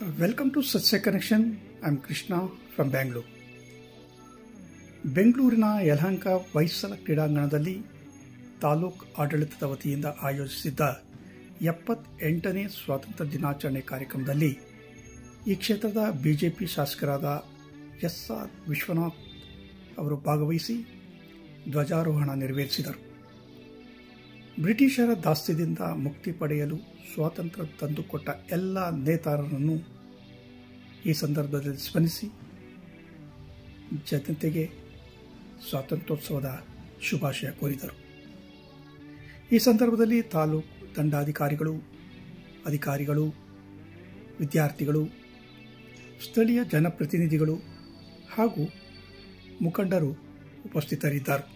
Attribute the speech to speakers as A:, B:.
A: Welcome to Satya Connection. I'm Krishna from Bangalore. ಬೆಂಗಳೂರಿನ ಯಲಹಂಕ ಹೊಯ್ಸಳ ಕ್ರೀಡಾಂಗಣದಲ್ಲಿ ತಾಲೂಕು ಆಡಳಿತದ ವತಿಯಿಂದ ಆಯೋಜಿಸಿದ್ದ 78ನೇ ಸ್ವಾತಂತ್ರ್ಯ ದಿನಾಚರಣೆ ಕಾರ್ಯಕ್ರಮದಲ್ಲಿ ಈ ಕ್ಷೇತ್ರದ ಬಿಜೆಪಿ ಶಾಸಕರಾದ ಎಸ್.ಆರ್. ವಿಶ್ವನಾಥ್ ಅವರು ಭಾಗವಹಿಸಿ ಧ್ವಜಾರೋಹಣ ನೆರವೇರಿಸಿದರು. ಬ್ರಿಟಿಷರ ದಾಸ್ಯದಿಂದ ಮುಕ್ತಿ ಪಡೆಯಲು ಸ್ವಾತಂತ್ರ್ಯ ತಂದುಕೊಟ್ಟ ಎಲ್ಲ ನೇತಾರರನ್ನು ಈ ಸಂದರ್ಭದಲ್ಲಿ ಸ್ಮರಿಸಿ ಜನತೆಗೆ ಸ್ವಾತಂತ್ರ್ಯೋತ್ಸವದ ಶುಭಾಶಯ ಕೋರಿದರು. ಈ ಸಂದರ್ಭದಲ್ಲಿ ತಾಲೂಕು ದಂಡಾಧಿಕಾರಿಗಳು, ಅಧಿಕಾರಿಗಳು, ವಿದ್ಯಾರ್ಥಿಗಳು, ಸ್ಥಳೀಯ ಜನಪ್ರತಿನಿಧಿಗಳು ಹಾಗೂ ಮುಖಂಡರು ಉಪಸ್ಥಿತರಿದ್ದರು.